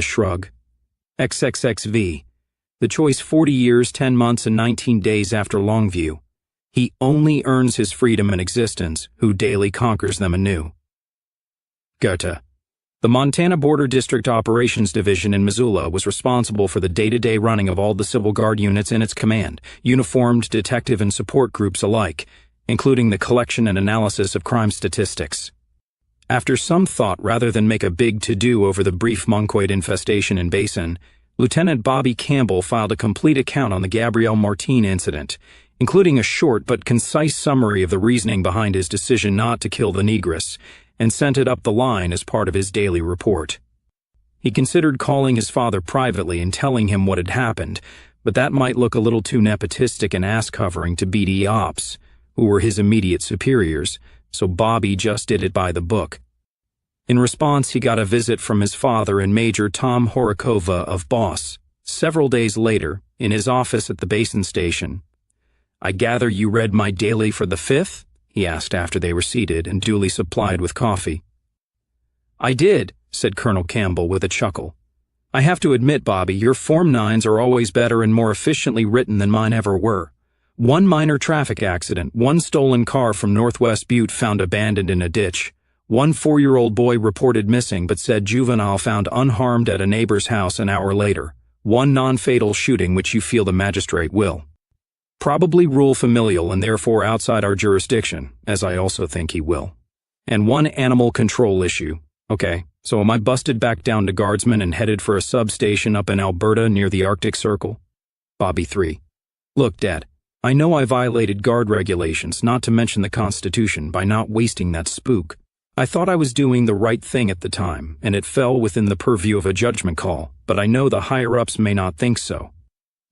shrug. XXXV. The choice 40 years, 10 months, and 19 days after Longview. He only earns his freedom and existence, who daily conquers them anew. Goethe. The Montana Border District Operations Division in Missoula was responsible for the day-to-day running of all the Civil Guard units in its command, uniformed detective and support groups alike, including the collection and analysis of crime statistics. After some thought rather than make a big to-do over the brief monkoid infestation in Basin, Lieutenant Bobby Campbell filed a complete account on the Gabrielle Martine incident, including a short but concise summary of the reasoning behind his decision not to kill the negress, and sent it up the line as part of his daily report. He considered calling his father privately and telling him what had happened, but that might look a little too nepotistic and ass-covering to BD Ops, who were his immediate superiors, so Bobby just did it by the book. In response, he got a visit from his father and Major Tom Horikova of Boss, several days later, in his office at the Basin Station. "I gather you read my daily for the 5th?" he asked after they were seated and duly supplied with coffee. "I did," said Colonel Campbell with a chuckle. "I have to admit, Bobby, your Form 9s are always better and more efficiently written than mine ever were. One minor traffic accident, one stolen car from Northwest Butte found abandoned in a ditch, one 4-year-old boy reported missing but said juvenile found unharmed at a neighbor's house an hour later, one non-fatal shooting which you feel the magistrate will probably rule familial and therefore outside our jurisdiction, as I also think he will. And one animal control issue. Okay, so am I busted back down to guardsman and headed for a substation up in Alberta near the Arctic Circle?" Bobby 3. "Look, Dad, I know I violated guard regulations, not to mention the Constitution, by not wasting that spook. I thought I was doing the right thing at the time, and it fell within the purview of a judgment call, but I know the higher-ups may not think so."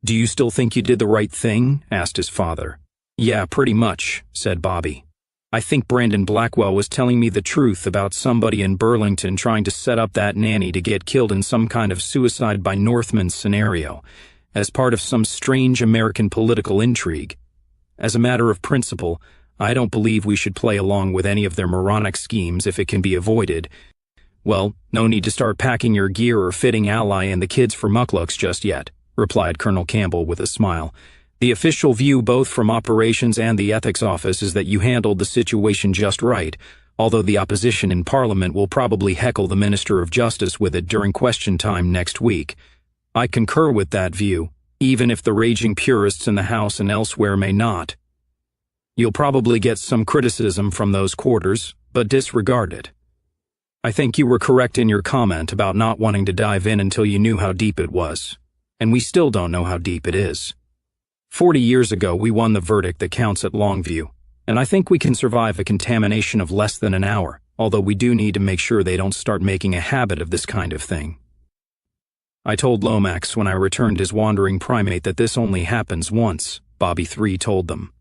"Do you still think you did the right thing?" asked his father. "Yeah, pretty much," said Bobby. "I think Brandon Blackwell was telling me the truth about somebody in Burlington trying to set up that nanny to get killed in some kind of suicide by Northman scenario, as part of some strange American political intrigue. As a matter of principle, I don't believe we should play along with any of their moronic schemes if it can be avoided. Well, no need to start packing your gear or fitting Ally and the kids for mucklucks just yet," replied Colonel Campbell with a smile. "The official view both from operations and the ethics office is that you handled the situation just right, although the opposition in Parliament will probably heckle the Minister of Justice with it during question time next week. I concur with that view, even if the raging purists in the House and elsewhere may not. You'll probably get some criticism from those quarters, but disregard it. I think you were correct in your comment about not wanting to dive in until you knew how deep it was. And we still don't know how deep it is. 40 years ago, we won the verdict that counts at Longview, and I think we can survive a contamination of less than an hour, although we do need to make sure they don't start making a habit of this kind of thing. I told Lomax when I returned his wandering primate that this only happens once, Bobby 3 told them.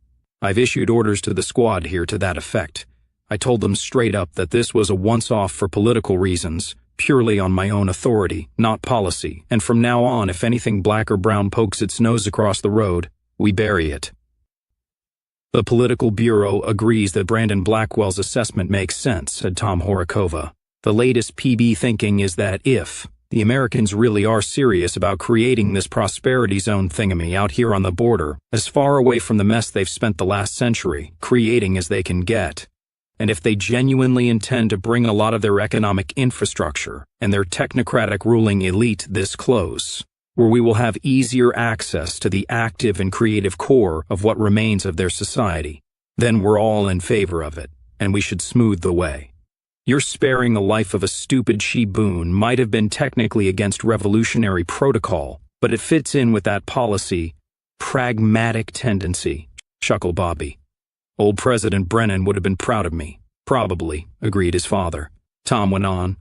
I've issued orders to the squad here to that effect. I told them straight up that this was a once-off for political reasons, purely on my own authority, not policy, and from now on if anything black or brown pokes its nose across the road, we bury it. The Political Bureau agrees that Brandon Blackwell's assessment makes sense, said Tom Horikova. The latest PB thinking is that if the Americans really are serious about creating this prosperity zone thingamy out here on the border, as far away from the mess they've spent the last century creating as they can get, and if they genuinely intend to bring a lot of their economic infrastructure and their technocratic ruling elite this close, where we will have easier access to the active and creative core of what remains of their society, then we're all in favor of it, and we should smooth the way. Your sparing the life of a stupid she-boon might have been technically against revolutionary protocol, but it fits in with that policy, pragmatic tendency, chuckled Bobby. Old President Brennan would have been proud of me. Probably, agreed his father. Tom went on.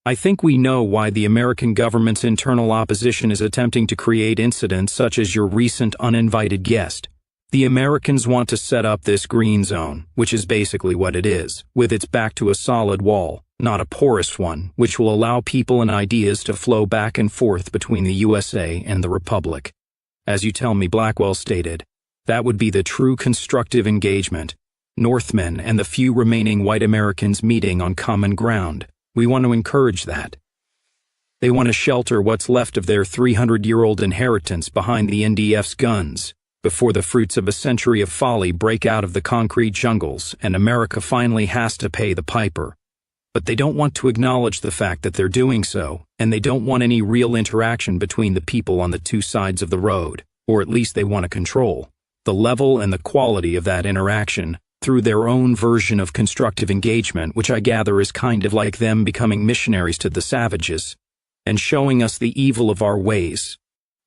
I think we know why the American government's internal opposition is attempting to create incidents such as your recent uninvited guest. The Americans want to set up this green zone, which is basically what it is, with its back to a solid wall, not a porous one, which will allow people and ideas to flow back and forth between the USA and the Republic. As you tell me, Blackwell stated, that would be the true constructive engagement. Northmen and the few remaining white Americans meeting on common ground. We want to encourage that. They want to shelter what's left of their 300-year-old inheritance behind the NDF's guns, before the fruits of a century of folly break out of the concrete jungles and America finally has to pay the piper. But they don't want to acknowledge the fact that they're doing so, and they don't want any real interaction between the people on the two sides of the road, or at least they want to control the level and the quality of that interaction through their own version of constructive engagement, which I gather is kind of like them becoming missionaries to the savages and showing us the evil of our ways.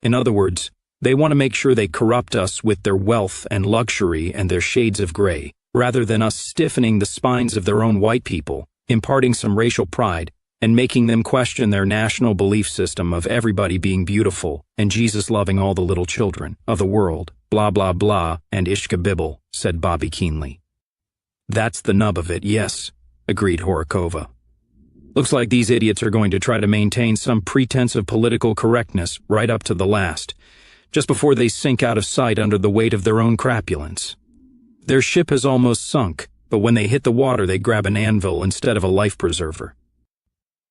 In other words, they want to make sure they corrupt us with their wealth and luxury and their shades of gray, rather than us stiffening the spines of their own white people, imparting some racial pride, and making them question their national belief system of everybody being beautiful and Jesus loving all the little children of the world, blah blah blah, and ishkabibble, said Bobby keenly. That's the nub of it, yes, agreed Horokova. Looks like these idiots are going to try to maintain some pretense of political correctness right up to the last, just before they sink out of sight under the weight of their own crapulence. Their ship has almost sunk, but when they hit the water they grab an anvil instead of a life preserver.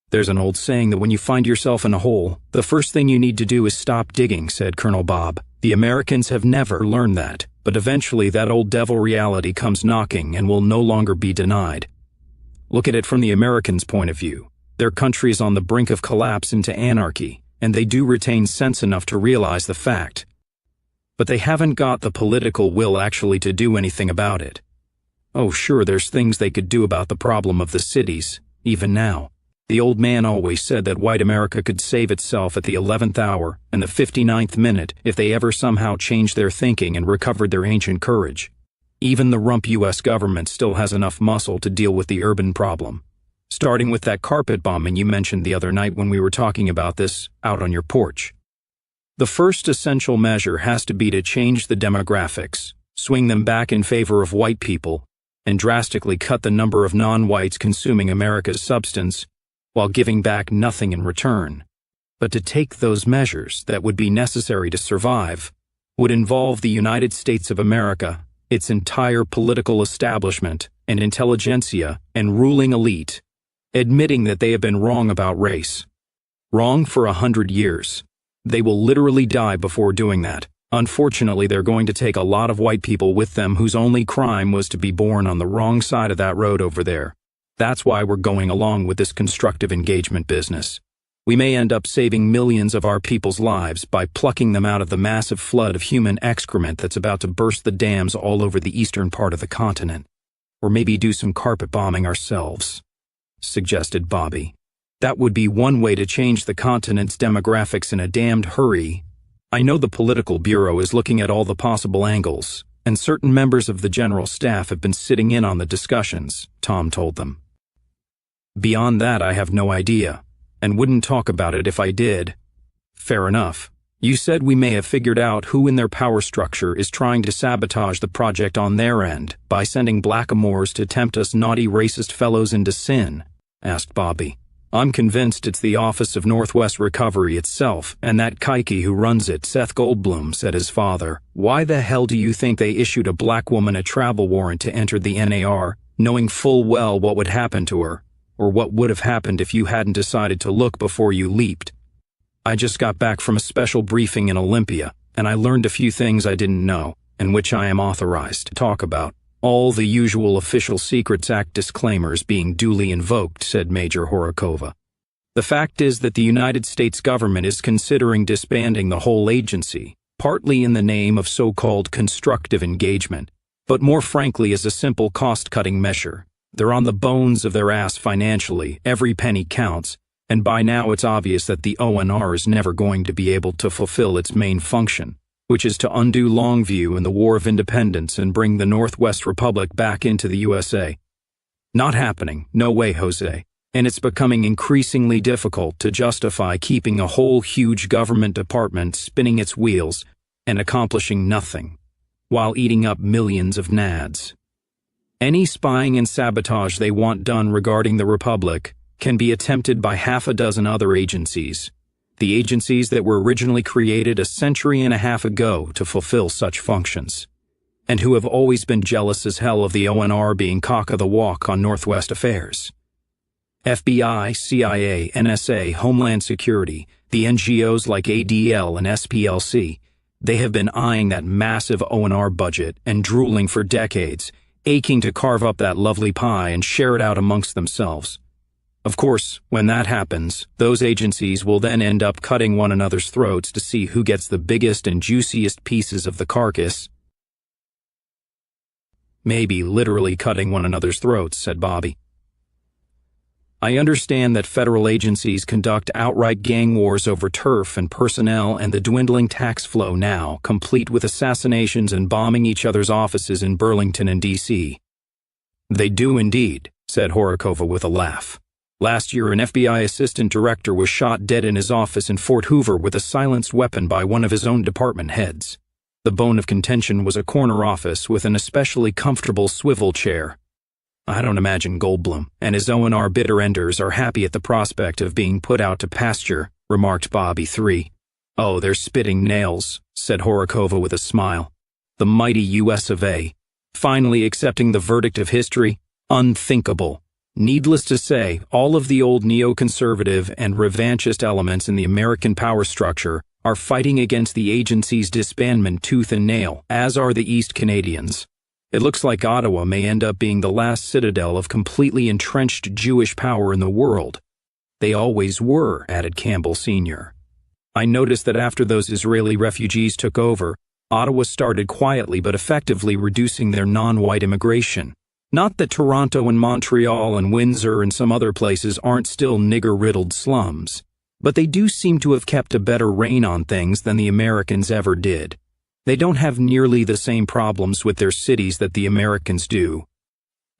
There's an old saying that when you find yourself in a hole, the first thing you need to do is stop digging, said Colonel Bob. The Americans have never learned that, but eventually that old devil reality comes knocking and will no longer be denied. Look at it from the Americans' point of view. Their country is on the brink of collapse into anarchy, and they do retain sense enough to realize the fact. But they haven't got the political will actually to do anything about it. Oh, sure, there's things they could do about the problem of the cities, even now. The old man always said that white America could save itself at the 11th hour and the 59th minute if they ever somehow changed their thinking and recovered their ancient courage. Even the rump U.S. government still has enough muscle to deal with the urban problem. Starting with that carpet bombing you mentioned the other night when we were talking about this out on your porch. The first essential measure has to be to change the demographics, swing them back in favor of white people, and drastically cut the number of non-whites consuming America's substance while giving back nothing in return. But to take those measures that would be necessary to survive would involve the United States of America, its entire political establishment and intelligentsia and ruling elite, admitting that they have been wrong about race. Wrong for 100 years. They will literally die before doing that. Unfortunately, they're going to take a lot of white people with them whose only crime was to be born on the wrong side of that road over there. That's why we're going along with this constructive engagement business. We may end up saving millions of our people's lives by plucking them out of the massive flood of human excrement that's about to burst the dams all over the eastern part of the continent. Or maybe do some carpet bombing ourselves, suggested Bobby. That would be one way to change the continent's demographics in a damned hurry. I know the political bureau is looking at all the possible angles, and certain members of the general staff have been sitting in on the discussions, Tom told them. Beyond that, I have no idea, and wouldn't talk about it if I did. Fair enough. You said we may have figured out who in their power structure is trying to sabotage the project on their end by sending blackamoors to tempt us naughty racist fellows into sin, asked Bobby. I'm convinced it's the Office of Northwest Recovery itself, and that kike who runs it, Seth Goldblum, said his father. Why the hell do you think they issued a black woman a travel warrant to enter the NAR, knowing full well what would happen to her? Or what would have happened if you hadn't decided to look before you leaped? I just got back from a special briefing in Olympia, and I learned a few things I didn't know, and which I am authorized to talk about. All the usual Official Secrets Act disclaimers being duly invoked, said Major Horokova. The fact is that the United States government is considering disbanding the whole agency, partly in the name of so-called constructive engagement, but more frankly as a simple cost-cutting measure. They're on the bones of their ass financially, every penny counts, and by now it's obvious that the ONR is never going to be able to fulfill its main function, which is to undo Longview and the War of Independence and bring the Northwest Republic back into the USA. Not happening, no way, Jose, and it's becoming increasingly difficult to justify keeping a whole huge government department spinning its wheels and accomplishing nothing, while eating up millions of nads. Any spying and sabotage they want done regarding the Republic can be attempted by half a dozen other agencies, the agencies that were originally created a century and a half ago to fulfill such functions, and who have always been jealous as hell of the ONR being cock of the walk on Northwest affairs. FBI, CIA, NSA, Homeland Security, the NGOs like ADL and SPLC, they have been eyeing that massive O&R budget and drooling for decades, aching to carve up that lovely pie and share it out amongst themselves. Of course, when that happens, those agencies will then end up cutting one another's throats to see who gets the biggest and juiciest pieces of the carcass. Maybe literally cutting one another's throats, said Bobby. I understand that federal agencies conduct outright gang wars over turf and personnel and the dwindling tax flow now, complete with assassinations and bombing each other's offices in Burlington and D.C. They do indeed, said Horokova with a laugh. Last year, an FBI assistant director was shot dead in his office in Fort Hoover with a silenced weapon by one of his own department heads. The bone of contention was a corner office with an especially comfortable swivel chair. I don't imagine Goldblum and his O&R bitter enders are happy at the prospect of being put out to pasture, remarked Bobby 3. Oh, they're spitting nails, said Horokova with a smile. The mighty US of A. Finally accepting the verdict of history? Unthinkable. Needless to say, all of the old neoconservative and revanchist elements in the American power structure are fighting against the agency's disbandment tooth and nail, as are the East Canadians. It looks like Ottawa may end up being the last citadel of completely entrenched Jewish power in the world. They always were, added Campbell Sr. I noticed that after those Israeli refugees took over, Ottawa started quietly but effectively reducing their non-white immigration. Not that Toronto and Montreal and Windsor and some other places aren't still nigger-riddled slums, but they do seem to have kept a better rein on things than the Americans ever did. They don't have nearly the same problems with their cities that the Americans do.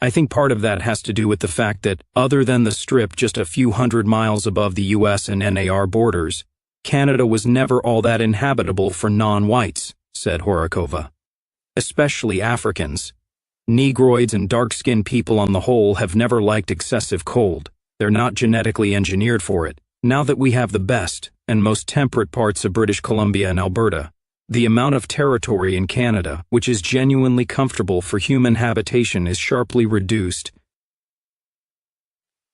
I think part of that has to do with the fact that, other than the Strip just a few hundred miles above the US and NAR borders, Canada was never all that inhabitable for non-whites, said Horokova. Especially Africans. Negroids and dark-skinned people on the whole have never liked excessive cold. They're not genetically engineered for it. Now that we have the best and most temperate parts of British Columbia and Alberta, the amount of territory in Canada, which is genuinely comfortable for human habitation, is sharply reduced.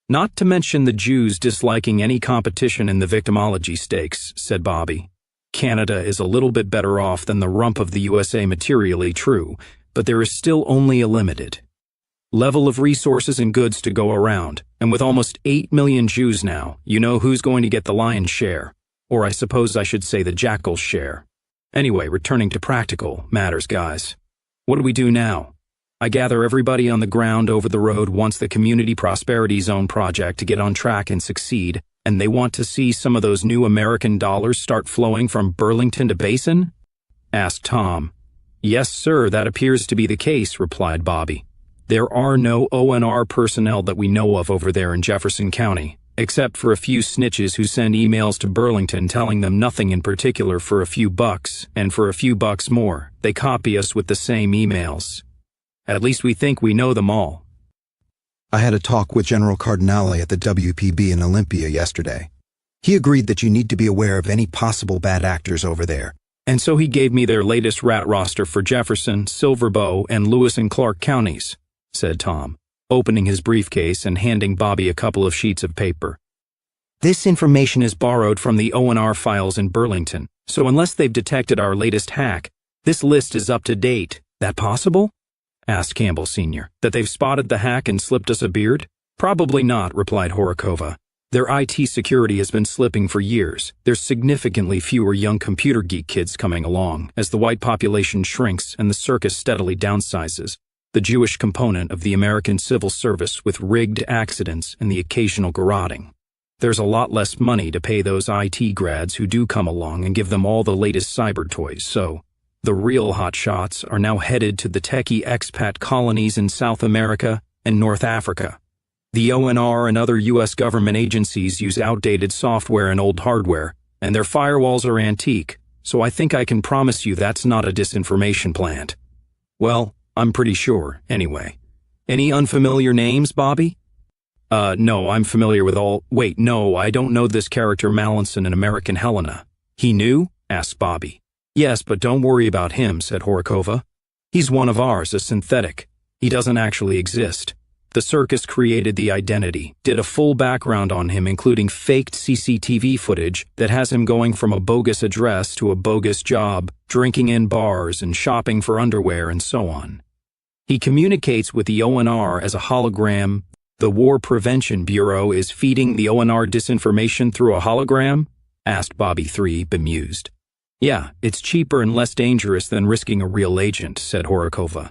Not to mention the Jews disliking any competition in the victimology stakes, said Bobby. Canada is a little bit better off than the rump of the USA materially, true, but there is still only a limited level of resources and goods to go around, and with almost 8 million Jews now, you know who's going to get the lion's share, or I suppose I should say the jackal's share. Anyway, returning to practical matters, guys. What do we do now? I gather everybody on the ground over the road wants the Community Prosperity Zone project to get on track and succeed, and they want to see some of those new American dollars start flowing from Burlington to Basin? Asked Tom. Yes, sir, that appears to be the case, replied Bobby. There are no O&R personnel that we know of over there in Jefferson County, except for a few snitches who send emails to Burlington telling them nothing in particular for a few bucks, and for a few bucks more, they copy us with the same emails. At least we think we know them all. I had a talk with General Cardinale at the WPB in Olympia yesterday. He agreed that you need to be aware of any possible bad actors over there. And so he gave me their latest rat roster for Jefferson, Silver Bow, and Lewis and Clark counties, said Tom, opening his briefcase and handing Bobby a couple of sheets of paper. This information is borrowed from the O&R files in Burlington, so unless they've detected our latest hack, this list is up to date. That possible? Asked Campbell Sr. That they've spotted the hack and slipped us a beard? Probably not, replied Horokova. Their IT security has been slipping for years. There's significantly fewer young computer geek kids coming along as the white population shrinks and the circus steadily downsizes. The Jewish component of the American civil service with rigged accidents and the occasional garroting. There's a lot less money to pay those IT grads who do come along and give them all the latest cyber toys, so the real hotshots are now headed to the techie expat colonies in South America and North Africa. The ONR and other U.S. government agencies use outdated software and old hardware, and their firewalls are antique, so I think I can promise you that's not a disinformation plant. Well, I'm pretty sure, anyway. Any unfamiliar names, Bobby? No, I'm familiar with all— Wait, no, I don't know this character Mallinson in American Helena. He new? Asked Bobby. Yes, but don't worry about him, said Horokova. He's one of ours, a synthetic. He doesn't actually exist. The circus created the identity, did a full background on him including faked CCTV footage that has him going from a bogus address to a bogus job, drinking in bars and shopping for underwear and so on. He communicates with the ONR as a hologram. The War Prevention Bureau is feeding the ONR disinformation through a hologram? Asked Bobby 3, bemused. Yeah, it's cheaper and less dangerous than risking a real agent, said Horikova.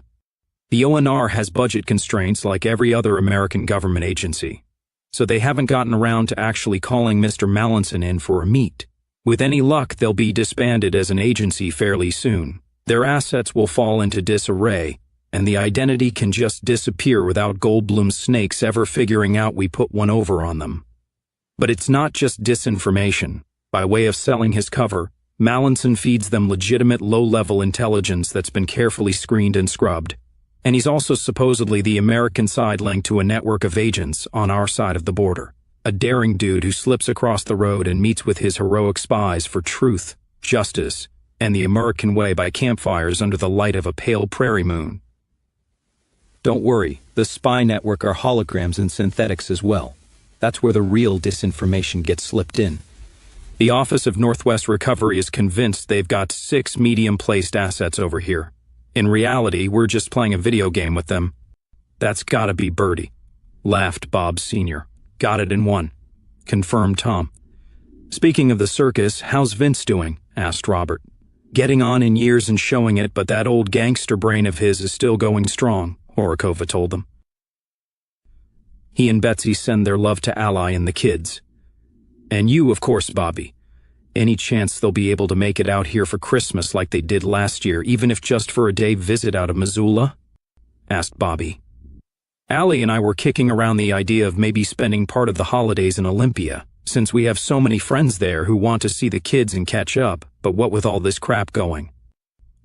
The ONR has budget constraints like every other American government agency, so they haven't gotten around to actually calling Mr. Mallinson in for a meet. With any luck, they'll be disbanded as an agency fairly soon. Their assets will fall into disarray, and the identity can just disappear without Goldblum's snakes ever figuring out we put one over on them. But it's not just disinformation. By way of selling his cover, Mallinson feeds them legitimate low-level intelligence that's been carefully screened and scrubbed. And he's also supposedly the American side link to a network of agents on our side of the border. A daring dude who slips across the road and meets with his heroic spies for truth, justice, and the American way by campfires under the light of a pale prairie moon. Don't worry, the spy network are holograms and synthetics as well. That's where the real disinformation gets slipped in. The Office of Northwest Recovery is convinced they've got 6 medium-placed assets over here. In reality, we're just playing a video game with them. That's gotta be Birdie, laughed Bob Sr. Got it in one, confirmed Tom. Speaking of the circus, how's Vince doing? Asked Robert. Getting on in years and showing it, but that old gangster brain of his is still going strong, Horikova told them. He and Betsy send their love to Ally and the kids. And you, of course, Bobby. Any chance they'll be able to make it out here for Christmas like they did last year, even if just for a day visit out of Missoula? Asked Bobby. Allie and I were kicking around the idea of maybe spending part of the holidays in Olympia, since we have so many friends there who want to see the kids and catch up, but what with all this crap going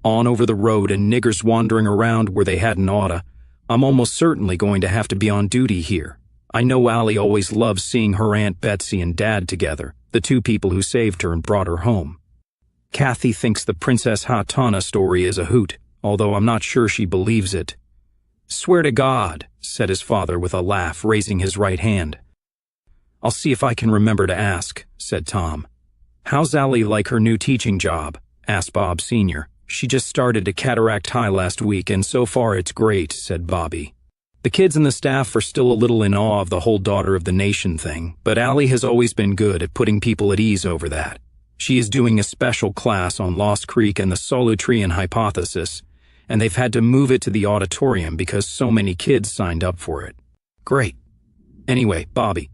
on over the road and niggers wandering around where they hadn't oughta, I'm almost certainly going to have to be on duty here. I know Allie always loves seeing her Aunt Betsy and Dad together, the 2 people who saved her and brought her home. Kathy thinks the Princess Hatanna story is a hoot, although I'm not sure she believes it. Swear to God, said his father with a laugh, raising his right hand. I'll see if I can remember to ask, said Tom. How's Allie like her new teaching job? Asked Bob Sr. She just started at Cataract High last week, and so far it's great, said Bobby. The kids and the staff are still a little in awe of the whole Daughter of the Nation thing, but Allie has always been good at putting people at ease over that. She is doing a special class on Lost Creek and the Solutrean hypothesis, and they've had to move it to the auditorium because so many kids signed up for it. Great. Anyway, Bobby,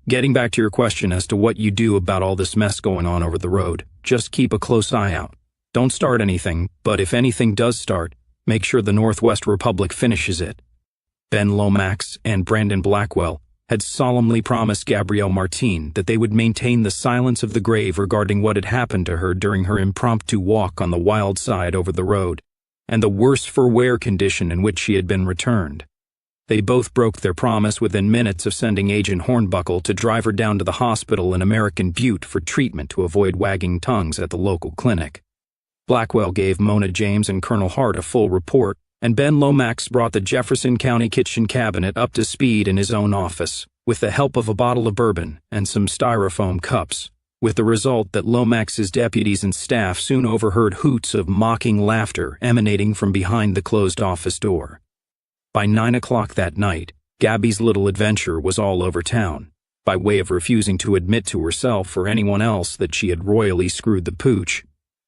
getting back to your question as to what you do about all this mess going on over the road, just keep a close eye out. Don't start anything, but if anything does start, make sure the Northwest Republic finishes it. Ben Lomax and Brandon Blackwell had solemnly promised Gabrielle Martine that they would maintain the silence of the grave regarding what had happened to her during her impromptu walk on the wild side over the road, and the worse-for-wear condition in which she had been returned. They both broke their promise within minutes of sending Agent Hornbuckle to drive her down to the hospital in American Butte for treatment to avoid wagging tongues at the local clinic. Blackwell gave Mona James and Colonel Hart a full report, and Ben Lomax brought the Jefferson County kitchen cabinet up to speed in his own office, with the help of a bottle of bourbon and some styrofoam cups, with the result that Lomax's deputies and staff soon overheard hoots of mocking laughter emanating from behind the closed office door. By 9 o'clock that night, Gabby's little adventure was all over town, by way of refusing to admit to herself or anyone else that she had royally screwed the pooch.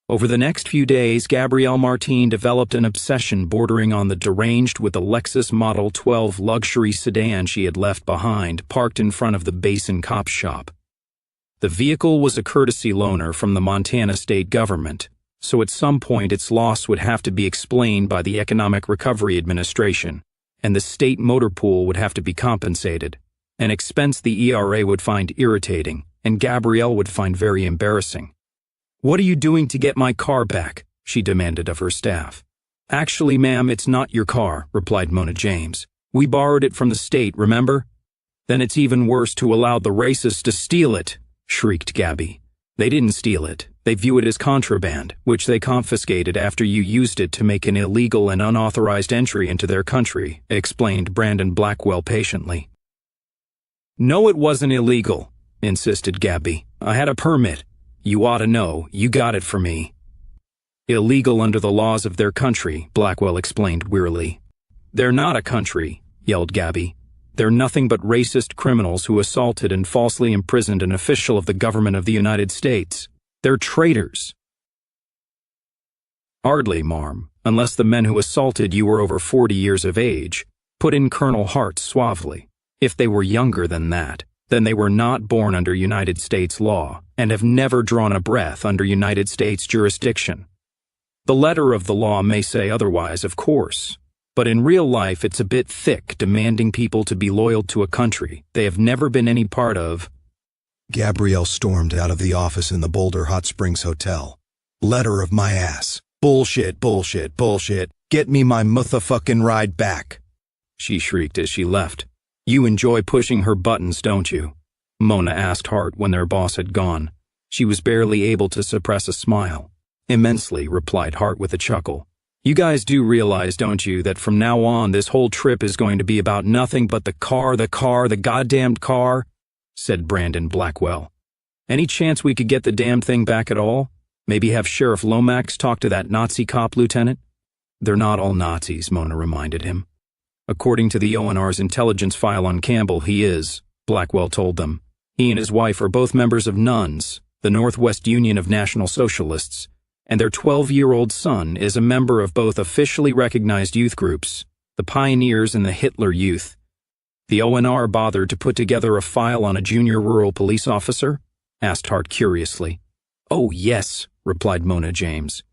Over the next few days, Gabrielle Martine developed an obsession bordering on the deranged with a Lexus Model 12 luxury sedan she had left behind, parked in front of the Basin Cop Shop. The vehicle was a courtesy loaner from the Montana state government, so at some point its loss would have to be explained by the Economic Recovery Administration, and the state motor pool would have to be compensated, an expense the ERA would find irritating and Gabrielle would find very embarrassing. "What are you doing to get my car back?" she demanded of her staff. "Actually, ma'am, it's not your car," replied Mona James. "We borrowed it from the state, remember?" "Then it's even worse to allow the racists to steal it," shrieked Gabby. "They didn't steal it. They view it as contraband, which they confiscated after you used it to make an illegal and unauthorized entry into their country, explained Brandon Blackwell patiently. No, it wasn't illegal, insisted Gabby. I had a permit. You ought to know, you got it for me. Illegal under the laws of their country, Blackwell explained wearily. They're not a country, yelled Gabby. They're nothing but racist criminals who assaulted and falsely imprisoned an official of the government of the United States. They're traitors. Hardly, marm, unless the men who assaulted you were over 40 years of age, put in Colonel Hart suavely. If they were younger than that, then they were not born under United States law and have never drawn a breath under United States jurisdiction. The letter of the law may say otherwise, of course, but in real life it's a bit thick demanding people to be loyal to a country they have never been any part of. Gabrielle stormed out of the office in the Boulder Hot Springs Hotel. Letter of my ass. Bullshit, bullshit, bullshit. Get me my motherfucking ride back, she shrieked as she left. You enjoy pushing her buttons, don't you? Mona asked Hart when their boss had gone. She was barely able to suppress a smile. Immensely, replied Hart with a chuckle. You guys do realize, don't you, that from now on this whole trip is going to be about nothing but the goddamned car? Said Brandon Blackwell. Any chance we could get the damn thing back at all? Maybe have Sheriff Lomax talk to that Nazi cop, Lieutenant? They're not all Nazis, Mona reminded him. According to the ONR's intelligence file on Campbell, he is, Blackwell told them. He and his wife are both members of NUNS, the Northwest Union of National Socialists, and their 12-year-old son is a member of both officially recognized youth groups, the Pioneers and the Hitler Youth. The ONR bothered to put together a file on a junior rural police officer? Asked Hart curiously. Oh, yes, replied Mona James.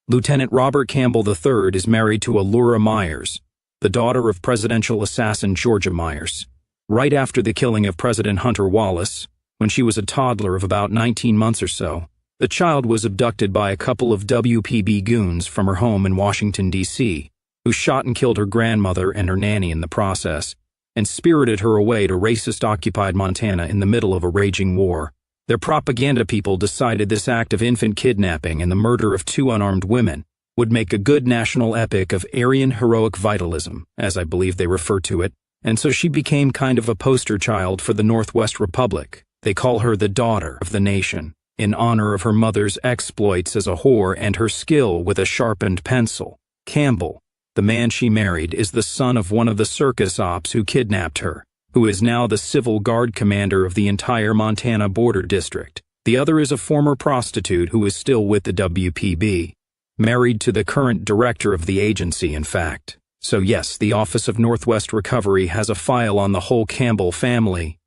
Lieutenant Robert Campbell III is married to Allura Myers, the daughter of presidential assassin Georgia Myers. Right after the killing of President Hunter Wallace, when she was a toddler of about 19 months or so, the child was abducted by a couple of WPB goons from her home in Washington, D.C., who shot and killed her grandmother and her nanny in the process, and spirited her away to racist-occupied Montana in the middle of a raging war. Their propaganda people decided this act of infant kidnapping and the murder of 2 unarmed women would make a good national epic of Aryan heroic vitalism, as I believe they refer to it, and so she became kind of a poster child for the Northwest Republic. They call her the daughter of the nation, in honor of her mother's exploits as a whore and her skill with a sharpened pencil. Campbell, the man she married, is the son of one of the circus ops who kidnapped her, who is now the civil guard commander of the entire Montana border district. The other is a former prostitute who is still with the WPB, married to the current director of the agency, in fact. So yes, the Office of Northwest Recovery has a file on the whole Campbell family.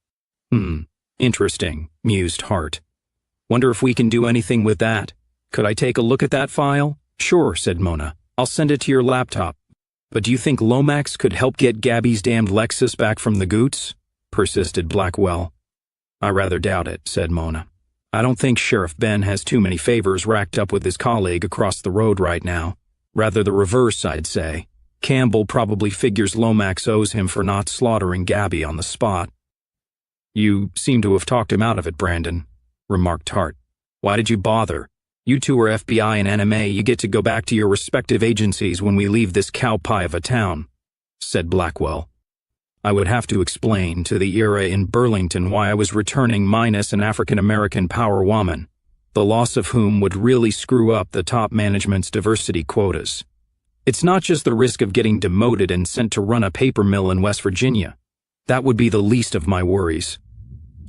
Interesting, mused Hart. Wonder if we can do anything with that. Could I take a look at that file? Sure, said Mona. I'll send it to your laptop. But do you think Lomax could help get Gabby's damned Lexus back from the Goots? Persisted Blackwell. I rather doubt it, said Mona. I don't think Sheriff Ben has too many favors racked up with his colleague across the road right now. Rather the reverse, I'd say. Campbell probably figures Lomax owes him for not slaughtering Gabby on the spot. You seem to have talked him out of it, Brandon, remarked Hart. Why did you bother? You two are FBI and NMA. You get to go back to your respective agencies when we leave this cow pie of a town, said Blackwell. I would have to explain to the era in Burlington why I was returning minus an African-American power woman, the loss of whom would really screw up the top management's diversity quotas. It's not just the risk of getting demoted and sent to run a paper mill in West Virginia. That would be the least of my worries.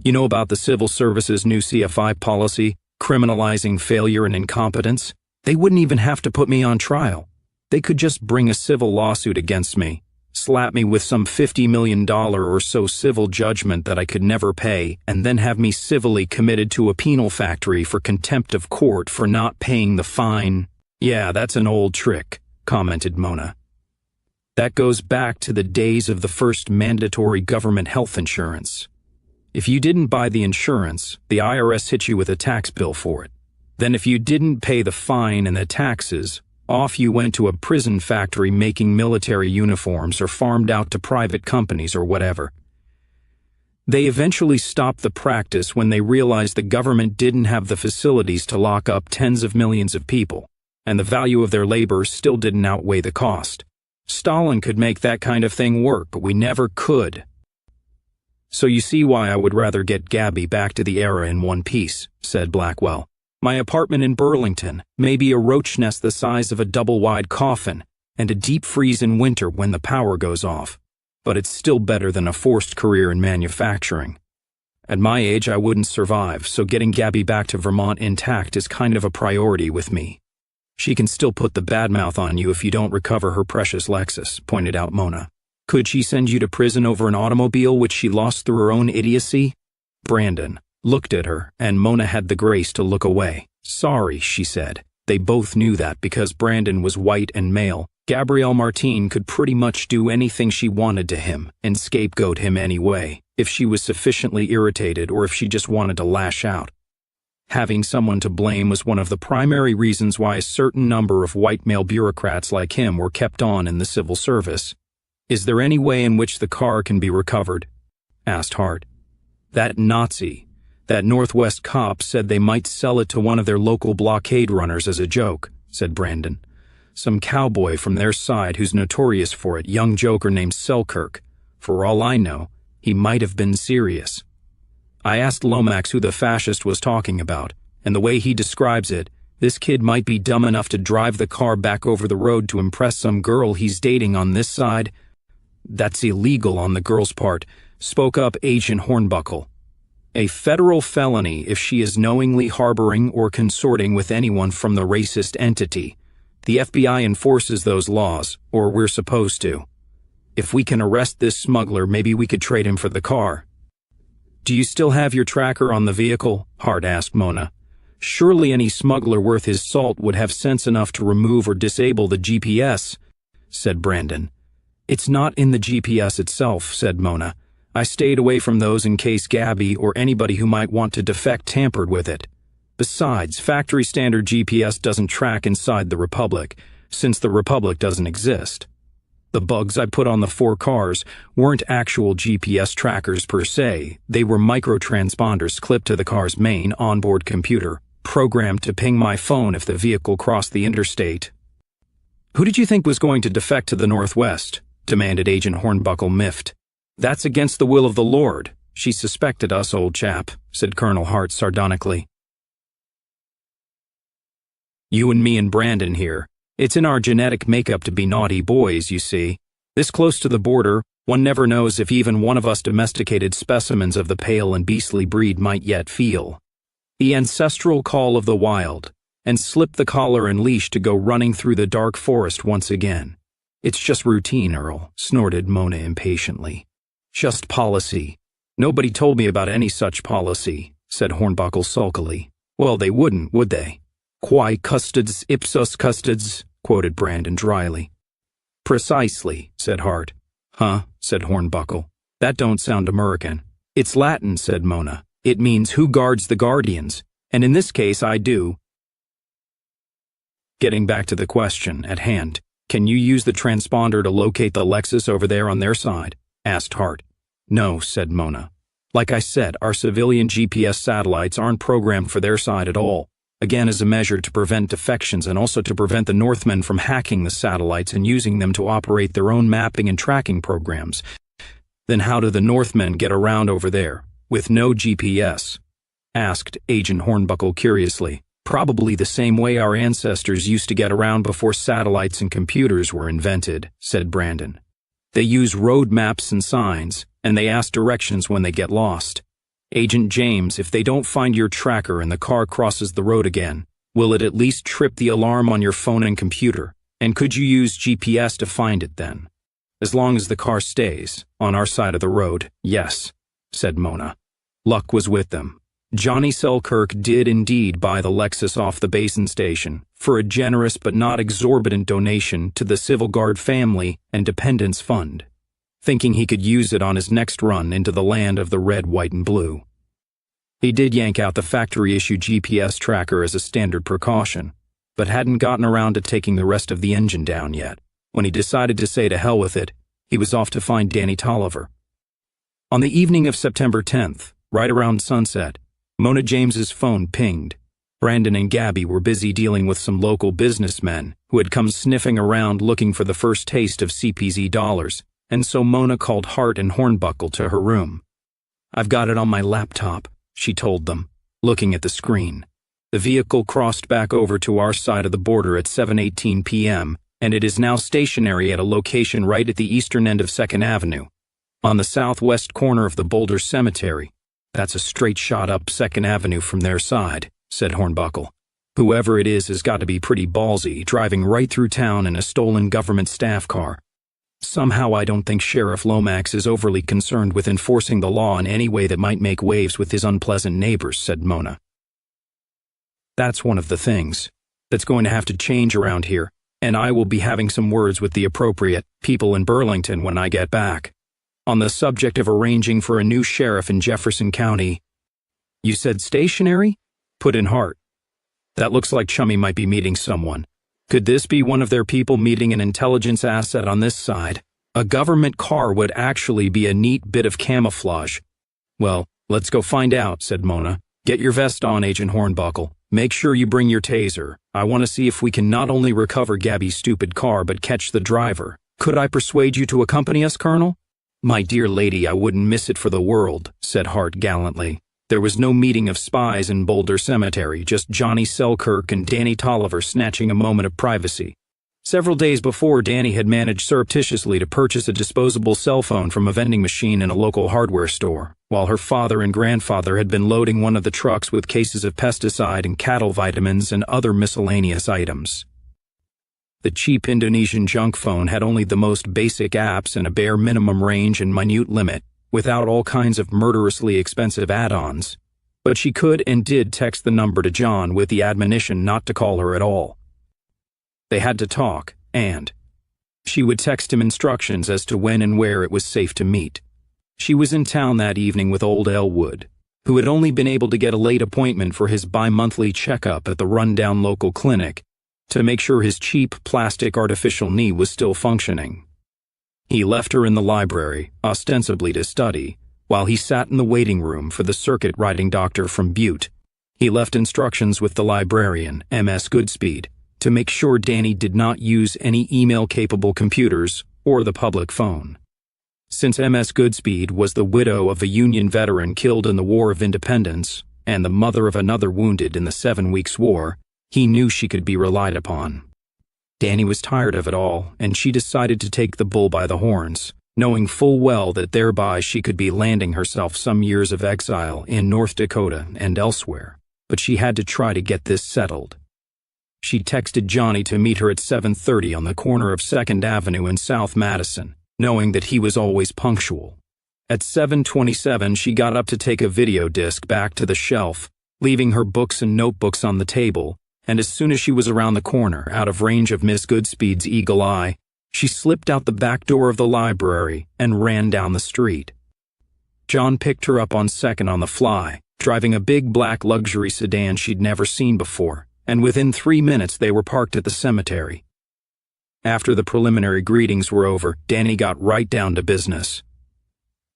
You know about the Civil Service's new CFI policy, criminalizing failure and incompetence? They wouldn't even have to put me on trial. They could just bring a civil lawsuit against me, slap me with some $50 million or so civil judgment that I could never pay, and then have me civilly committed to a penal factory for contempt of court for not paying the fine. Yeah, that's an old trick, commented Mona. That goes back to the days of the first mandatory government health insurance. If you didn't buy the insurance, the IRS hit you with a tax bill for it. Then if you didn't pay the fine and the taxes, off you went to a prison factory making military uniforms or farmed out to private companies or whatever. They eventually stopped the practice when they realized the government didn't have the facilities to lock up tens of millions of people, and the value of their labor still didn't outweigh the cost. Stalin could make that kind of thing work, but we never could. So you see why I would rather get Gabby back to the era in one piece, said Blackwell. My apartment in Burlington may be a roach nest the size of a double-wide coffin, and a deep freeze in winter when the power goes off. But it's still better than a forced career in manufacturing. At my age, I wouldn't survive, so getting Gabby back to Vermont intact is kind of a priority with me. She can still put the bad mouth on you if you don't recover her precious Lexus, pointed out Mona. Could she send you to prison over an automobile which she lost through her own idiocy? Brandon looked at her, and Mona had the grace to look away. Sorry, she said. They both knew that because Brandon was white and male, Gabrielle Martine could pretty much do anything she wanted to him and scapegoat him anyway, if she was sufficiently irritated or if she just wanted to lash out. Having someone to blame was one of the primary reasons why a certain number of white male bureaucrats like him were kept on in the civil service. Is there any way in which the car can be recovered? Asked Hart. That Nazi, that Northwest cop said they might sell it to one of their local blockade runners as a joke, said Brandon. Some cowboy from their side who's notorious for it, young joker named Selkirk. For all I know, he might have been serious. I asked Lomax who the fascist was talking about, and the way he describes it, this kid might be dumb enough to drive the car back over the road to impress some girl he's dating on this side. That's illegal on the girl's part, spoke up Agent Hornbuckle. A federal felony if she is knowingly harboring or consorting with anyone from the racist entity. The FBI enforces those laws, or we're supposed to. If we can arrest this smuggler, maybe we could trade him for the car. Do you still have your tracker on the vehicle? Hart asked Mona. Surely any smuggler worth his salt would have sense enough to remove or disable the GPS, said Brandon. It's not in the GPS itself, said Mona. I stayed away from those in case Gabby or anybody who might want to defect tampered with it. Besides, factory standard GPS doesn't track inside the Republic, since the Republic doesn't exist. The bugs I put on the 4 cars weren't actual GPS trackers per se, they were microtransponders clipped to the car's main onboard computer, programmed to ping my phone if the vehicle crossed the interstate. Who did you think was going to defect to the Northwest? Demanded Agent Hornbuckle miffed. That's against the will of the Lord. She suspected us, old chap, said Colonel Hart sardonically. You and me and Brandon here. It's in our genetic makeup to be naughty boys, you see. This close to the border, one never knows if even one of us domesticated specimens of the pale and beastly breed might yet feel the ancestral call of the wild, and slip the collar and leash to go running through the dark forest once again. It's just routine, Earl, snorted Mona impatiently. Just policy. Nobody told me about any such policy, said Hornbuckle sulkily. Well, they wouldn't, would they? Quae custodes ipsos custodes, quoted Brandon dryly. Precisely, said Hart. Huh, said Hornbuckle. That don't sound American. It's Latin, said Mona. It means who guards the guardians, and in this case I do. Getting back to the question at hand, can you use the transponder to locate the Lexus over there on their side? Asked Hart. No, said Mona. Like I said, our civilian GPS satellites aren't programmed for their side at all. Again, as a measure to prevent defections and also to prevent the Northmen from hacking the satellites and using them to operate their own mapping and tracking programs. Then how do the Northmen get around over there, with no GPS? Asked Agent Hornbuckle curiously. Probably the same way our ancestors used to get around before satellites and computers were invented, said Brandon. They use road maps and signs, and they ask directions when they get lost. Agent James, if they don't find your tracker and the car crosses the road again, will it at least trip the alarm on your phone and computer? And could you use GPS to find it then? As long as the car stays on our side of the road, yes, said Mona. Luck was with them. Johnny Selkirk did indeed buy the Lexus off the Basin station for a generous but not exorbitant donation to the Civil Guard Family and Dependents Fund, thinking he could use it on his next run into the land of the red, white, and blue. He did yank out the factory-issue GPS tracker as a standard precaution, but hadn't gotten around to taking the rest of the engine down yet. When he decided to say to hell with it, he was off to find Danny Tolliver. On the evening of September 10th, right around sunset, Mona James's phone pinged. Brandon and Gabby were busy dealing with some local businessmen who had come sniffing around looking for the first taste of CPZ dollars, and so Mona called Hart and Hornbuckle to her room. "I've got it on my laptop," she told them, looking at the screen. "The vehicle crossed back over to our side of the border at 7:18 p.m., and it is now stationary at a location right at the eastern end of 2nd Avenue, on the southwest corner of the Boulder Cemetery. That's a straight shot up 2nd Avenue from their side," said Hornbuckle. "Whoever it is has got to be pretty ballsy, driving right through town in a stolen government staff car. Somehow I don't think Sheriff Lomax is overly concerned with enforcing the law in any way that might make waves with his unpleasant neighbors," said Mona. "That's one of the things that's going to have to change around here, and I will be having some words with the appropriate people in Burlington when I get back. On the subject of arranging for a new sheriff in Jefferson County." "You said stationary?" put in Hart. "That looks like Chummy might be meeting someone. Could this be one of their people meeting an intelligence asset on this side? A government car would actually be a neat bit of camouflage." "Well, let's go find out," said Mona. "Get your vest on, Agent Hornbuckle. Make sure you bring your taser. I want to see if we can not only recover Gabby's stupid car but catch the driver. Could I persuade you to accompany us, Colonel?" "My dear lady, I wouldn't miss it for the world," said Hart gallantly. There was no meeting of spies in Boulder Cemetery, just Johnny Selkirk and Danny Tolliver snatching a moment of privacy. Several days before, Danny had managed surreptitiously to purchase a disposable cell phone from a vending machine in a local hardware store, while her father and grandfather had been loading one of the trucks with cases of pesticide and cattle vitamins and other miscellaneous items. The cheap Indonesian junk phone had only the most basic apps and a bare minimum range and minute limit, without all kinds of murderously expensive add-ons. But she could and did text the number to John with the admonition not to call her at all. They had to talk, and she would text him instructions as to when and where it was safe to meet. She was in town that evening with old Elwood, who had only been able to get a late appointment for his bi-monthly checkup at the rundown local clinic to make sure his cheap plastic artificial knee was still functioning. He left her in the library, ostensibly to study, while he sat in the waiting room for the circuit-riding doctor from Butte. He left instructions with the librarian, M.S. Goodspeed, to make sure Danny did not use any email-capable computers or the public phone. Since M.S. Goodspeed was the widow of a Union veteran killed in the War of Independence and the mother of another wounded in the 7 Weeks' War, he knew she could be relied upon. Danny was tired of it all, and she decided to take the bull by the horns, knowing full well that thereby she could be landing herself some years of exile in North Dakota and elsewhere. But she had to try to get this settled. She texted Johnny to meet her at 7:30 on the corner of 2nd Avenue in South Madison, knowing that he was always punctual. At 7:27, she got up to take a video disc back to the shelf, leaving her books and notebooks on the table, and as soon as she was around the corner, out of range of Miss Goodspeed's eagle eye, she slipped out the back door of the library and ran down the street. John picked her up on 2nd on the fly, driving a big black luxury sedan she'd never seen before, and within 3 minutes they were parked at the cemetery. After the preliminary greetings were over, Danny got right down to business.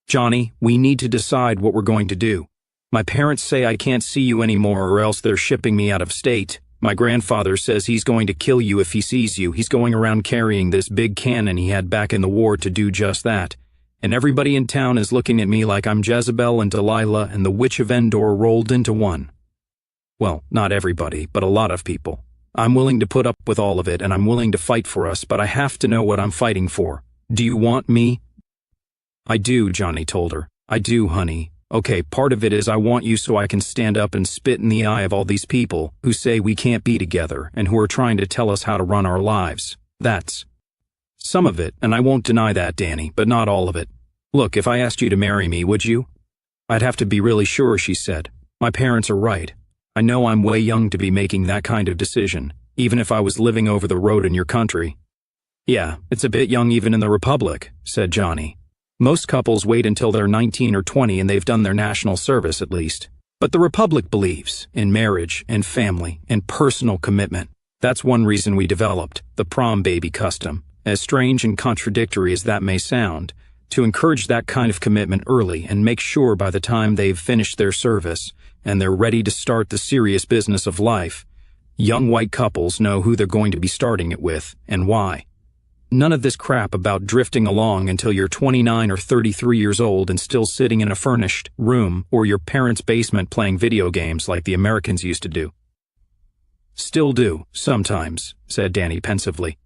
"Johnny, we need to decide what we're going to do. My parents say I can't see you anymore or else they're shipping me out of state. My grandfather says he's going to kill you if he sees you. He's going around carrying this big cannon he had back in the war to do just that. And everybody in town is looking at me like I'm Jezebel and Delilah and the Witch of Endor rolled into one. Well, not everybody, but a lot of people. I'm willing to put up with all of it and I'm willing to fight for us, but I have to know what I'm fighting for. Do you want me?" "I do," Johnny told her. "I do, honey. Okay, part of it is I want you so I can stand up and spit in the eye of all these people who say we can't be together and who are trying to tell us how to run our lives. That's some of it, and I won't deny that, Danny, but not all of it. Look, if I asked you to marry me, would you?" "I'd have to be really sure," she said. "My parents are right. I know I'm way young to be making that kind of decision, even if I was living over the road in your country." "Yeah, it's a bit young even in the Republic," said Johnny. "Most couples wait until they're 19 or 20 and they've done their national service at least. But the Republic believes in marriage and family and personal commitment. That's one reason we developed the prom baby custom. As strange and contradictory as that may sound, to encourage that kind of commitment early and make sure by the time they've finished their service and they're ready to start the serious business of life, young white couples know who they're going to be starting it with and why. None of this crap about drifting along until you're 29 or 33 years old and still sitting in a furnished room or your parents' basement playing video games like the Americans used to do. Still do, sometimes, said Danny pensively.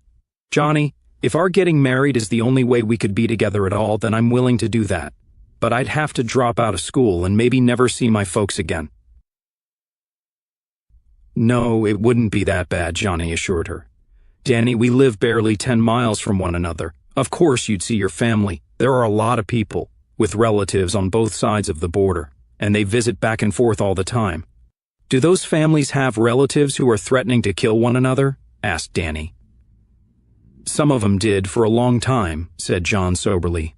Johnny, if our getting married is the only way we could be together at all, then I'm willing to do that. But I'd have to drop out of school and maybe never see my folks again. No, it wouldn't be that bad, Johnny assured her. Danny, we live barely 10 miles from one another. Of course you'd see your family. There are a lot of people, with relatives on both sides of the border, and they visit back and forth all the time. Do those families have relatives who are threatening to kill one another? Asked Danny. Some of them did for a long time, said John soberly.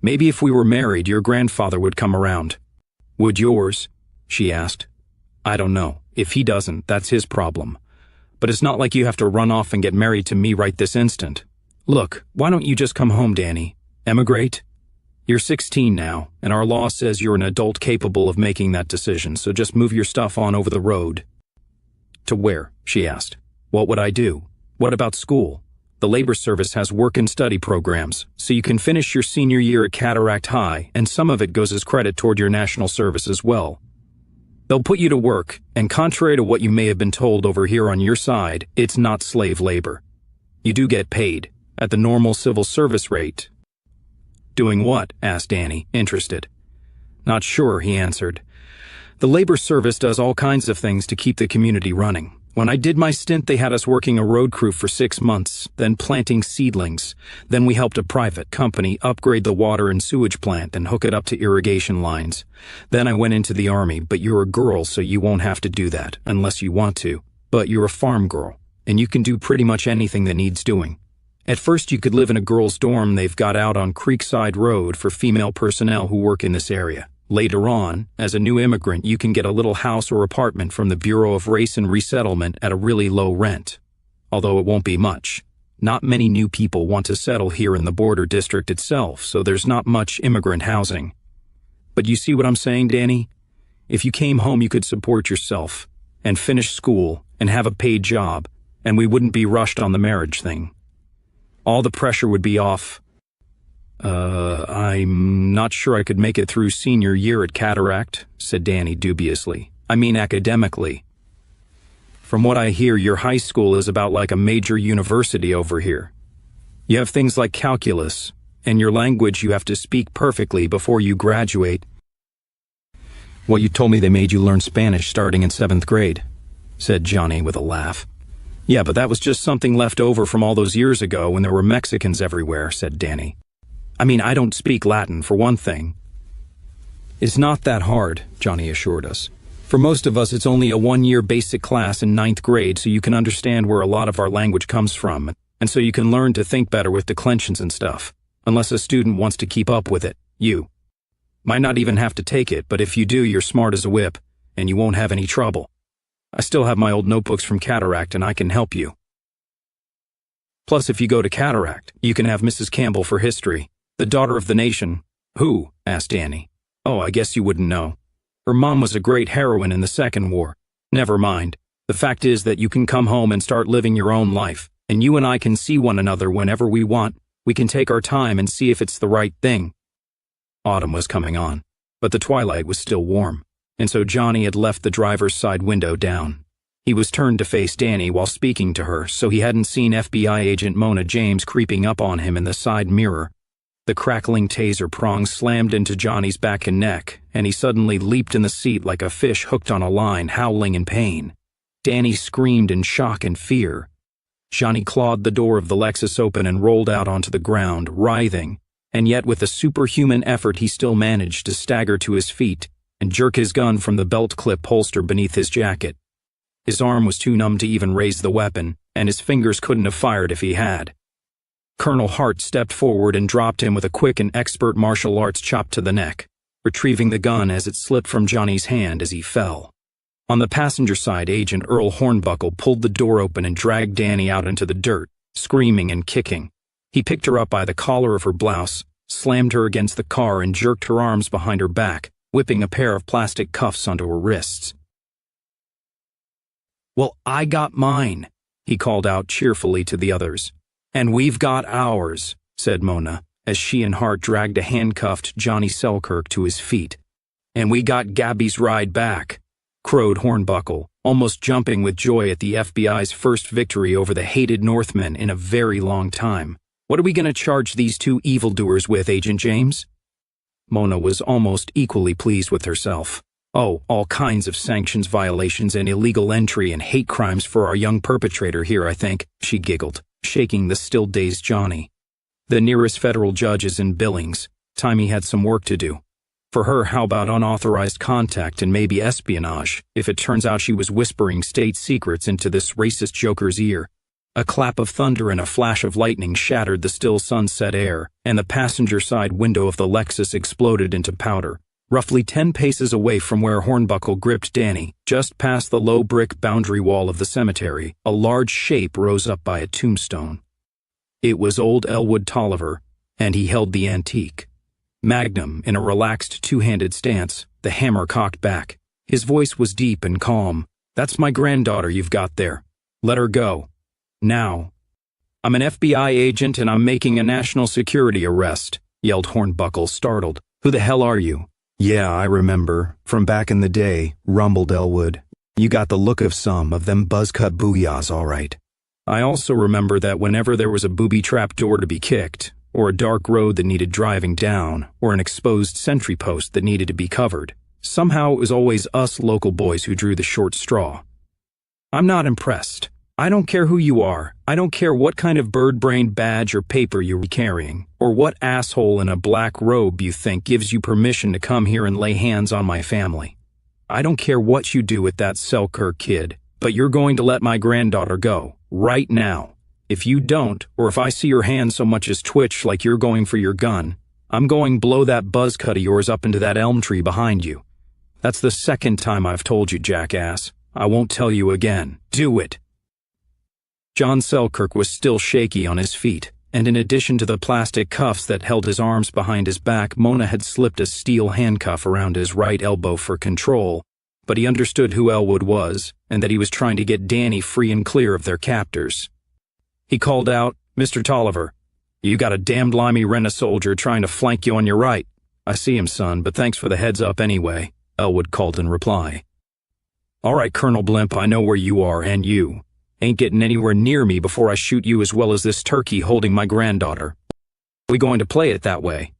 Maybe if we were married, your grandfather would come around. Would yours? She asked. I don't know. If he doesn't, that's his problem. But it's not like you have to run off and get married to me right this instant. Look, why don't you just come home, Danny? Emigrate? You're 16 now, and our law says you're an adult capable of making that decision, so just move your stuff on over the road. To where? She asked. What would I do? What about school? The Labor Service has work and study programs, so you can finish your senior year at Cataract High, and some of it goes as credit toward your national service as well. They'll put you to work, and contrary to what you may have been told over here on your side, it's not slave labor. You do get paid, at the normal civil service rate. Doing what? Asked Danny, interested. Not sure, he answered. The Labor Service does all kinds of things to keep the community running. When I did my stint, they had us working a road crew for 6 months, then planting seedlings. Then we helped a private company upgrade the water and sewage plant and hook it up to irrigation lines. Then I went into the Army, but you're a girl, so you won't have to do that, unless you want to. But you're a farm girl, and you can do pretty much anything that needs doing. At first, you could live in a girls' dorm they've got out on Creekside Road for female personnel who work in this area. Later on, as a new immigrant, you can get a little house or apartment from the Bureau of Race and Resettlement at a really low rent. Although it won't be much. Not many new people want to settle here in the border district itself, so there's not much immigrant housing. But you see what I'm saying, Danny? If you came home, you could support yourself, and finish school, and have a paid job, and we wouldn't be rushed on the marriage thing. All the pressure would be off. I'm not sure I could make it through senior year at Cataract, said Danny dubiously. I mean academically. From what I hear, your high school is about like a major university over here. You have things like calculus, and your language you have to speak perfectly before you graduate. Well, you told me they made you learn Spanish starting in 7th grade, said Johnny with a laugh. Yeah, but that was just something left over from all those years ago when there were Mexicans everywhere, said Danny. I mean, I don't speak Latin, for one thing. It's not that hard, Johnny assured us. For most of us, it's only a 1-year basic class in 9th grade, so you can understand where a lot of our language comes from, and so you can learn to think better with declensions and stuff, unless a student wants to keep up with it. You might not even have to take it, but if you do, you're smart as a whip, and you won't have any trouble. I still have my old notebooks from Cataract, and I can help you. Plus, if you go to Cataract, you can have Mrs. Campbell for history. The daughter of the nation. Who? Asked Danny. Oh, I guess you wouldn't know. Her mom was a great heroine in the Second War. Never mind. The fact is that you can come home and start living your own life, and you and I can see one another whenever we want. We can take our time and see if it's the right thing. Autumn was coming on, but the twilight was still warm, and so Johnny had left the driver's side window down. He was turned to face Danny while speaking to her, so he hadn't seen FBI agent Mona James creeping up on him in the side mirror. The crackling taser prong slammed into Johnny's back and neck, and he suddenly leaped in the seat like a fish hooked on a line, howling in pain. Danny screamed in shock and fear. Johnny clawed the door of the Lexus open and rolled out onto the ground, writhing, and yet with a superhuman effort he still managed to stagger to his feet and jerk his gun from the belt clip holster beneath his jacket. His arm was too numb to even raise the weapon, and his fingers couldn't have fired if he had. Colonel Hart stepped forward and dropped him with a quick and expert martial arts chop to the neck, retrieving the gun as it slipped from Johnny's hand as he fell. On the passenger side, Agent Earl Hornbuckle pulled the door open and dragged Danny out into the dirt, screaming and kicking. He picked her up by the collar of her blouse, slammed her against the car and jerked her arms behind her back, whipping a pair of plastic cuffs onto her wrists. "Well, I got mine," he called out cheerfully to the others. "And we've got ours," said Mona, as she and Hart dragged a handcuffed Johnny Selkirk to his feet. "And we got Gabby's ride back," crowed Hornbuckle, almost jumping with joy at the FBI's first victory over the hated Northmen in a very long time. "What are we going to charge these two evildoers with, Agent James?" Mona was almost equally pleased with herself. "Oh, all kinds of sanctions violations and illegal entry and hate crimes for our young perpetrator here, I think," she giggled, shaking the still dazed Johnny. "The nearest federal judge is in Billings. Timey had some work to do. For her, how about unauthorized contact and maybe espionage, if it turns out she was whispering state secrets into this racist joker's ear?" A clap of thunder and a flash of lightning shattered the still sunset air, and the passenger side window of the Lexus exploded into powder. Roughly 10 paces away from where Hornbuckle gripped Danny, just past the low brick boundary wall of the cemetery, a large shape rose up by a tombstone. It was old Elwood Tolliver, and he held the antique Magnum in a relaxed two-handed stance, the hammer cocked back. His voice was deep and calm. "That's my granddaughter you've got there. Let her go. Now." "I'm an FBI agent and I'm making a national security arrest," yelled Hornbuckle, startled. "Who the hell are you?" "Yeah, I remember. From back in the day," rumbled Elwood. "You got the look of some of them buzzcut booyahs, all right." "I also remember that whenever there was a booby-trap door to be kicked, or a dark road that needed driving down, or an exposed sentry post that needed to be covered, somehow it was always us local boys who drew the short straw." "I'm not impressed. I don't care who you are. I don't care what kind of bird-brained badge or paper you're carrying, or what asshole in a black robe you think gives you permission to come here and lay hands on my family. I don't care what you do with that Selkirk kid, but you're going to let my granddaughter go, right now. If you don't, or if I see your hand so much as twitch like you're going for your gun, I'm going blow that buzz cut of yours up into that elm tree behind you. That's the second time I've told you, jackass. I won't tell you again. Do it." John Selkirk was still shaky on his feet, and in addition to the plastic cuffs that held his arms behind his back, Mona had slipped a steel handcuff around his right elbow for control, but he understood who Elwood was, and that he was trying to get Danny free and clear of their captors. He called out, "Mr. Tolliver, you got a damned limey rent-a-soldier trying to flank you on your right." "I see him, son, but thanks for the heads up anyway," Elwood called in reply. "All right, Colonel Blimp, I know where you are, and you ain't getting anywhere near me before I shoot you as well as this turkey holding my granddaughter. We going to play it that way?"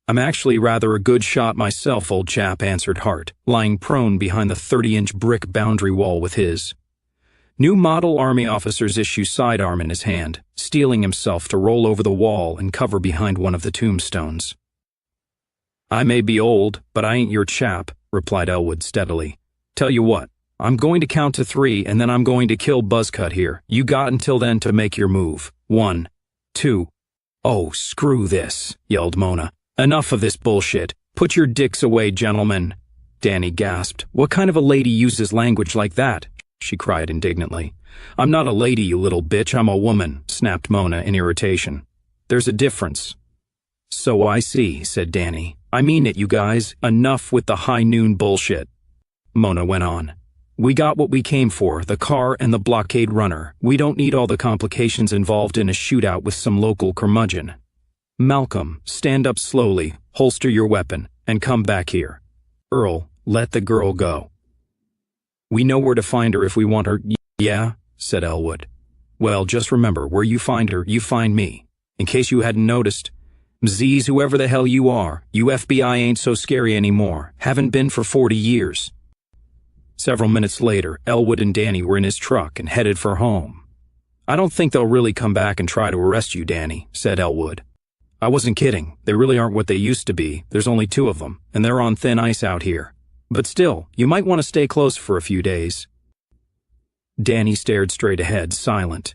"I'm actually rather a good shot myself, old chap," answered Hart, lying prone behind the 30-inch brick boundary wall with his new model Army officer's issue sidearm in his hand, steeling himself to roll over the wall and cover behind one of the tombstones. "I may be old, but I ain't your chap," replied Elwood steadily. "Tell you what, I'm going to count to 3 and then I'm going to kill Buzzcut here. You got until then to make your move. 1, 2. "Oh, screw this," yelled Mona. "Enough of this bullshit. Put your dicks away, gentlemen." Danny gasped. "What kind of a lady uses language like that?" she cried indignantly. "I'm not a lady, you little bitch, I'm a woman," snapped Mona in irritation. "There's a difference." "So I see," said Danny. "I mean it, you guys. Enough with the high noon bullshit." Mona went on. "We got what we came for, the car and the blockade runner. We don't need all the complications involved in a shootout with some local curmudgeon. Malcolm, stand up slowly, holster your weapon, and come back here. Earl, let the girl go. We know where to find her if we want her." "Yeah," said Elwood. "Well, just remember, where you find her, you find me. In case you hadn't noticed, Mziz, whoever the hell you are, you FBI ain't so scary anymore. Haven't been for 40 years. Several minutes later, Elwood and Danny were in his truck and headed for home. "I don't think they'll really come back and try to arrest you, Danny," said Elwood. "I wasn't kidding. They really aren't what they used to be. There's only 2 of them, and they're on thin ice out here. But still, you might want to stay close for a few days." Danny stared straight ahead, silent.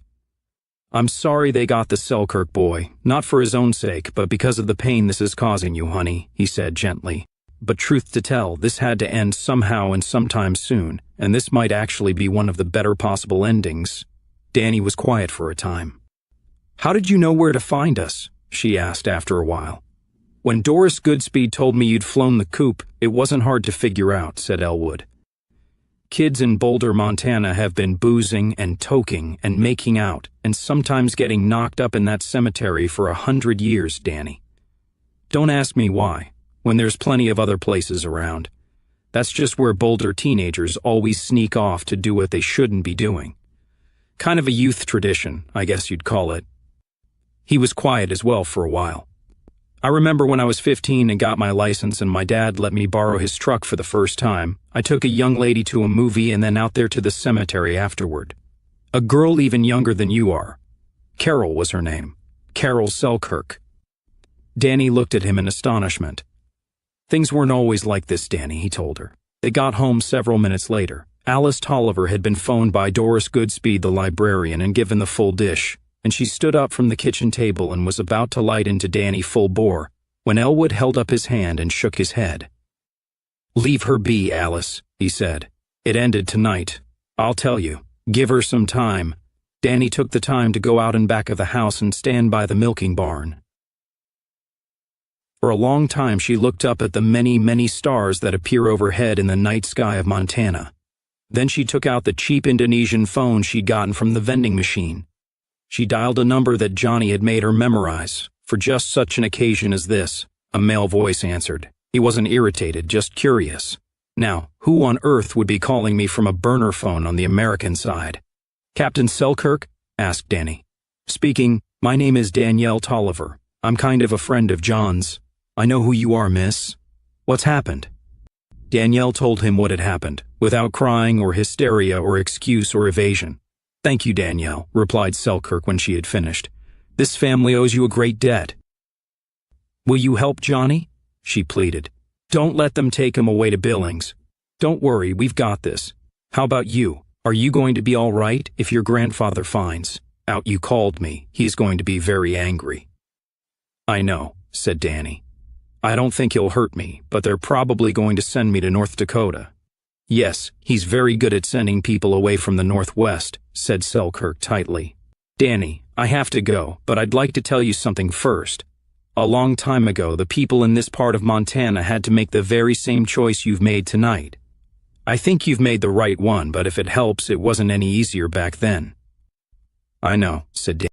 "I'm sorry they got the Selkirk boy, not for his own sake, but because of the pain this is causing you, honey," he said gently. "But truth to tell, this had to end somehow and sometime soon, and this might actually be one of the better possible endings." Danny was quiet for a time. "How did you know where to find us?" she asked after a while. When Doris Goodspeed told me you'd flown the coop, it wasn't hard to figure out, said Elwood. Kids in Boulder, Montana have been boozing and toking and making out and sometimes getting knocked up in that cemetery for 100 years, Danny. Don't ask me why, when there's plenty of other places around. That's just where Boulder teenagers always sneak off to do what they shouldn't be doing. Kind of a youth tradition, I guess you'd call it. He was quiet as well for a while. I remember when I was 15 and got my license and my dad let me borrow his truck for the first time, I took a young lady to a movie and then out there to the cemetery afterward. A girl even younger than you are. Carol was her name. Carol Selkirk. Danny looked at him in astonishment. Things weren't always like this, Danny, he told her. They got home several minutes later. Alice Tolliver had been phoned by Doris Goodspeed, the librarian, and given the full dish, and she stood up from the kitchen table and was about to light into Danny full bore, when Elwood held up his hand and shook his head. "Leave her be, Alice," he said. "It ended tonight. I'll tell you. Give her some time." Danny took the time to go out in back of the house and stand by the milking barn. For a long time she looked up at the many, many stars that appear overhead in the night sky of Montana. Then she took out the cheap Indonesian phone she'd gotten from the vending machine. She dialed a number that Johnny had made her memorize. For just such an occasion as this, a male voice answered. He wasn't irritated, just curious. Now, who on earth would be calling me from a burner phone on the American side? "Captain Selkirk?" asked Danny. "Speaking. My name is Danielle Tolliver. I'm kind of a friend of John's. I know who you are, miss. What's happened?" Danielle told him what had happened, without crying or hysteria or excuse or evasion. "Thank you, Danielle," replied Selkirk when she had finished. "This family owes you a great debt." "Will you help Johnny?" she pleaded. "Don't let them take him away to Billings. Don't worry, we've got this. How about you? Are you going to be all right if your grandfather finds out you called me? He's going to be very angry." "I know," said Danny. "I don't think he'll hurt me, but they're probably going to send me to North Dakota." "Yes, he's very good at sending people away from the Northwest," said Selkirk tightly. "Danny, I have to go, but I'd like to tell you something first. A long time ago, the people in this part of Montana had to make the very same choice you've made tonight. I think you've made the right one, but if it helps, it wasn't any easier back then." "I know," said Danny.